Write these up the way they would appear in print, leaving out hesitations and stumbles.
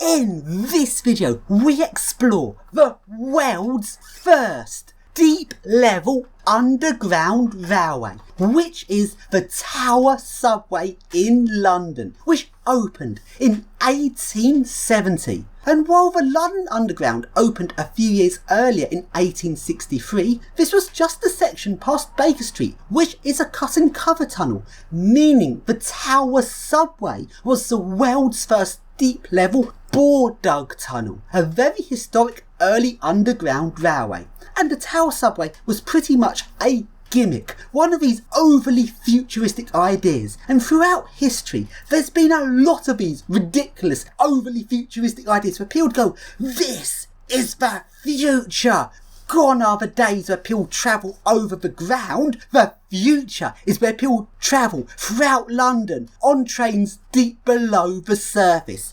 In this video, we explore the world's first deep-level underground railway, which is the Tower Subway in London, which opened in 1870. And while the London Underground opened a few years earlier in 1863, this was just the section past Baker Street, which is a cut-and-cover tunnel, meaning the Tower Subway was the world's first deep-level bore-dug tunnel, a very historic early underground railway. And the Tower Subway was pretty much a gimmick, one of these overly futuristic ideas, and throughout history there's been a lot of these ridiculous overly futuristic ideas where people go, this is the future. Gone are the days where people travel over the ground. The future is where people travel throughout London on trains deep below the surface.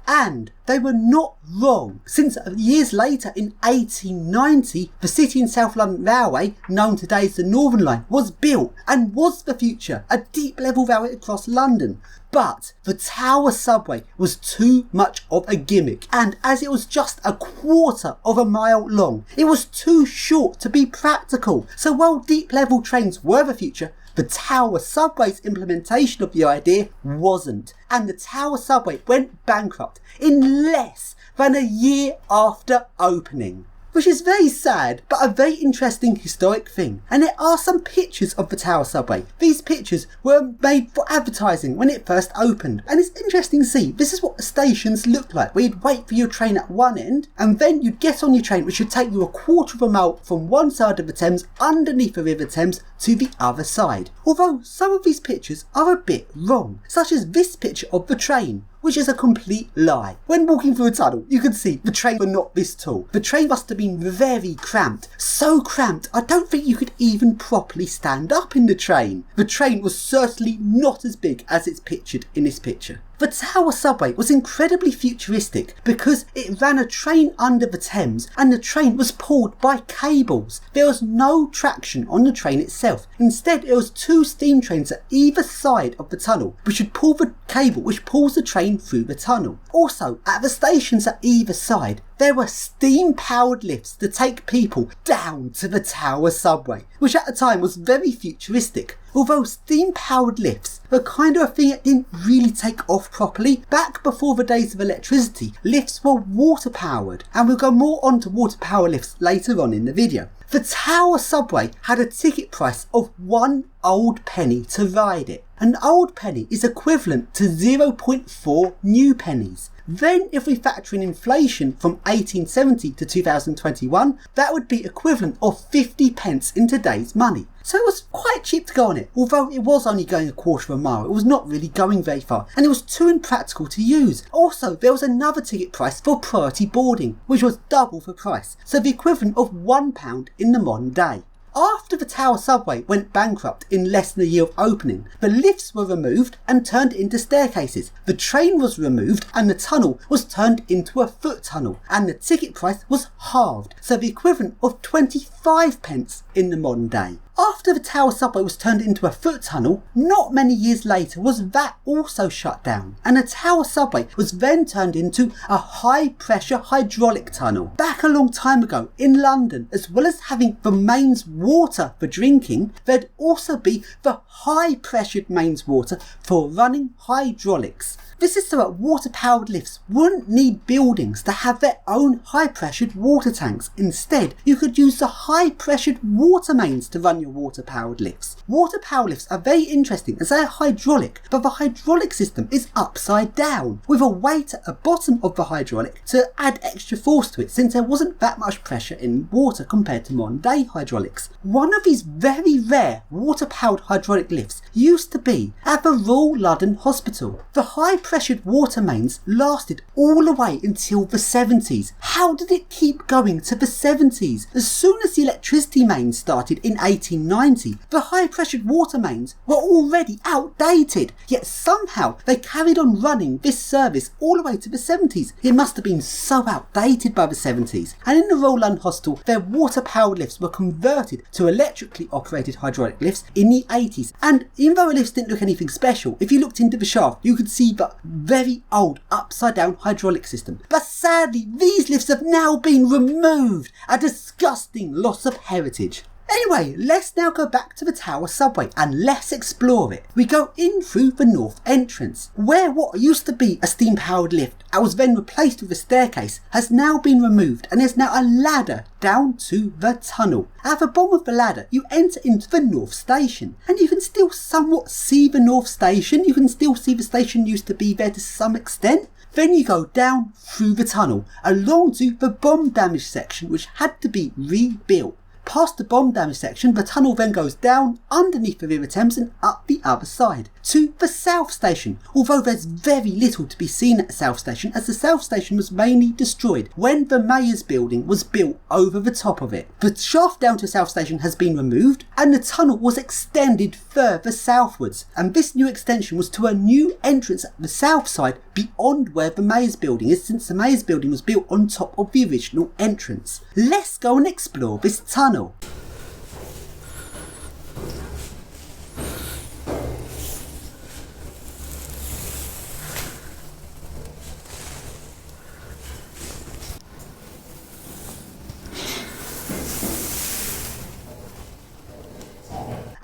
And they were not wrong, since years later in 1890 the City and South London Railway, known today as the Northern Line, was built and was the future, a deep level railway across London. But the Tower Subway was too much of a gimmick, and as it was just a quarter of a mile long, it was too short to be practical. So while deep level trains were the future, the Tower Subway's implementation of the idea wasn't, and the Tower Subway went bankrupt in less than a year after opening. Which is very sad, but a very interesting historic thing. And there are some pictures of the Tower Subway. These pictures were made for advertising when it first opened. And it's interesting to see, this is what the stations looked like, where you'd wait for your train at one end, and then you'd get on your train, which would take you a quarter of a mile from one side of the Thames, underneath the River Thames, to the other side. Although some of these pictures are a bit wrong, such as this picture of the train, which is a complete lie. When walking through a tunnel, you can see the train were not this tall. The train must have been very cramped. So cramped, I don't think you could even properly stand up in the train. The train was certainly not as big as it's pictured in this picture. The Tower Subway was incredibly futuristic because it ran a train under the Thames, and the train was pulled by cables. There was no traction on the train itself. Instead, it was two steam trains at either side of the tunnel, which would pull the cable which pulls the train through the tunnel. Also, at the stations at either side, there were steam-powered lifts to take people down to the Tower Subway, which at the time was very futuristic. Although steam-powered lifts were kind of a thing that didn't really take off properly, back before the days of electricity, lifts were water-powered, and we'll go more on to water-power lifts later on in the video. The Tower Subway had a ticket price of 1 old penny to ride it. An old penny is equivalent to 0.4 new pennies. Then if we factor in inflation from 1870 to 2021, that would be equivalent of 50 pence in today's money. So it was quite cheap to go on it, although it was only going a quarter of a mile. It was not really going very far, and it was too impractical to use. Also, there was another ticket price for priority boarding, which was double the price, so the equivalent of £1 in the modern day. After the Tower Subway went bankrupt in less than a year of opening, the lifts were removed and turned into staircases. The train was removed and the tunnel was turned into a foot tunnel, and the ticket price was halved, so the equivalent of 25 pence in the modern day. After the Tower Subway was turned into a foot tunnel, not many years later was that also shut down, and the Tower Subway was then turned into a high pressure hydraulic tunnel. Back a long time ago in London, as well as having the mains water for drinking, there'd also be the high pressured mains water for running hydraulics. This is so that water-powered lifts wouldn't need buildings to have their own high-pressured water tanks. Instead, you could use the high-pressured water mains to run your water-powered lifts. Water-powered lifts are very interesting as they're hydraulic, but the hydraulic system is upside down, with a weight at the bottom of the hydraulic to add extra force to it, since there wasn't that much pressure in water compared to modern-day hydraulics. One of these very rare water-powered hydraulic lifts used to be at the Royal London Hospital. The high-pressured water mains lasted all the way until the 70s. How did it keep going to the 70s? As soon as the electricity mains started in 1890, 1990, the high-pressured water mains were already outdated, yet somehow they carried on running this service all the way to the 70s. It must have been so outdated by the 70s. And in the Royal London Hospital, their water-powered lifts were converted to electrically operated hydraulic lifts in the 80s. And even though the lifts didn't look anything special, if you looked into the shaft, you could see the very old upside-down hydraulic system. But sadly, these lifts have now been removed, a disgusting loss of heritage. Anyway, let's now go back to the Tower subway and let's explore it. We go in through the north entrance, where what used to be a steam powered lift and was then replaced with a staircase has now been removed, and there's now a ladder down to the tunnel. At the bottom of the ladder you enter into the North Station, and you can still somewhat see the North Station. You can still see the station used to be there to some extent. Then you go down through the tunnel along to the bomb damage section, which had to be rebuilt. Past the bomb damage section, the tunnel then goes down underneath the River Thames and up the other side to the South Station, although there's very little to be seen at the South Station, as the South Station was mainly destroyed when the Mayor's building was built over the top of it. The shaft down to South Station has been removed and the tunnel was extended further southwards, and this new extension was to a new entrance at the south side beyond where the Mayor's building is, since the Mayor's building was built on top of the original entrance. Let's go and explore this tunnel.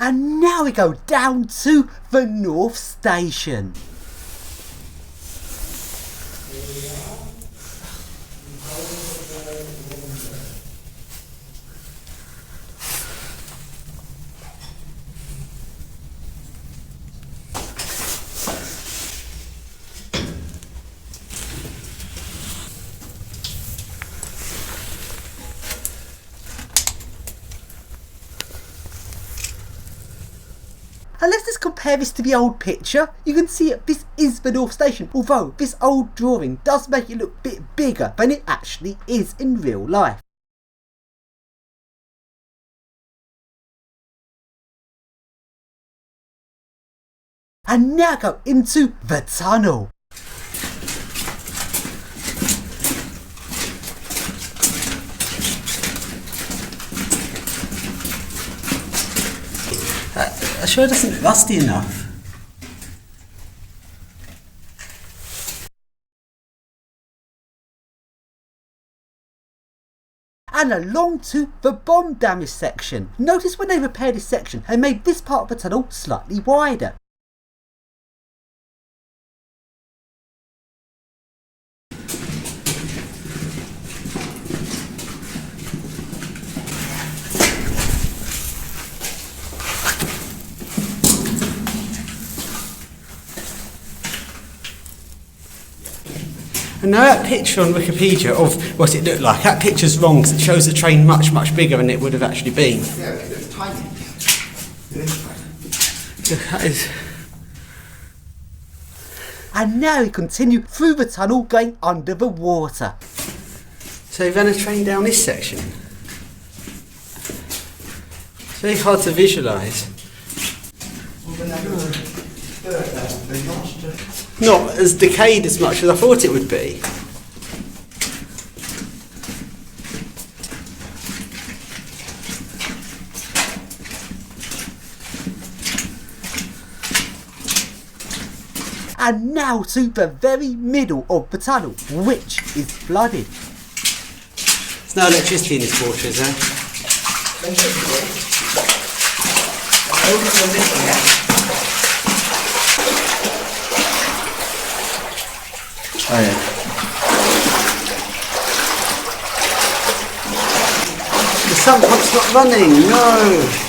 And now we go down to the North Station. And let's just compare this to the old picture. You can see it, this is the North Station, although this old drawing does make it look a bit bigger than it actually is in real life. And now go into the tunnel. That sure doesn't look rusty enough. And along to the bomb damage section. Notice when they repaired this section, they made this part of the tunnel slightly wider. And now that picture on Wikipedia of what it looked like, that picture's wrong because it shows the train much, much bigger than it would have actually been. Yeah, it's tiny. It is tiny. That is... And now we continue through the tunnel going under the water. So we ran a train down this section. It's very hard to visualise. Not as decayed as much as I thought it would be. And now to the very middle of the tunnel, which is flooded. There's no electricity in this water, is there? Oh yeah. The sump pump's not running, no!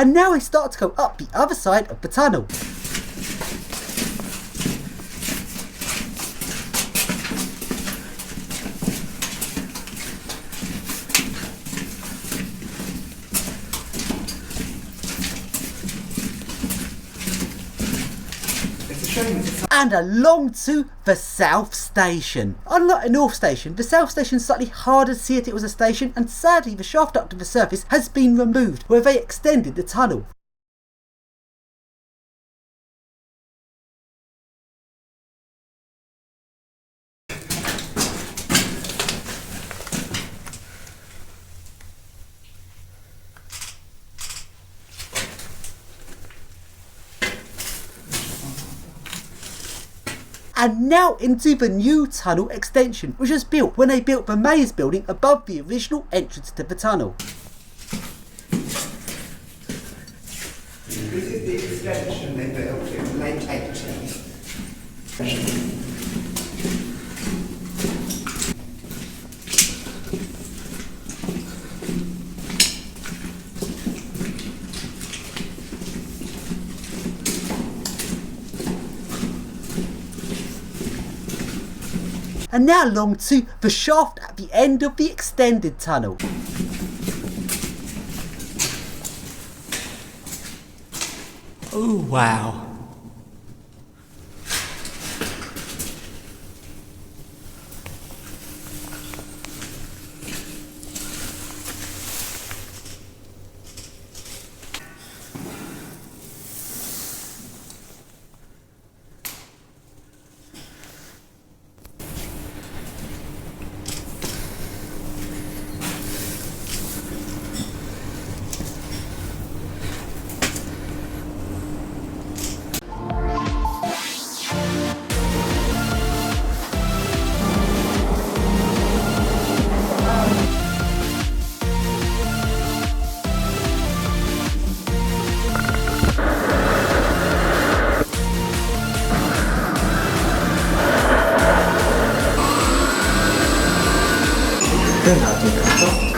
And now we start to go up the other side of the tunnel. And along to the South Station. Unlike the North Station, the South Station is slightly harder to see that it was a station, and sadly the shaft up to the surface has been removed where they extended the tunnel. And now into the new tunnel extension, which was built when they built the mayor's building above the original entrance to the tunnel. This is the extension they built in the late 80s. And now along to the shaft at the end of the extended tunnel. Oh wow. Good, I'll do that.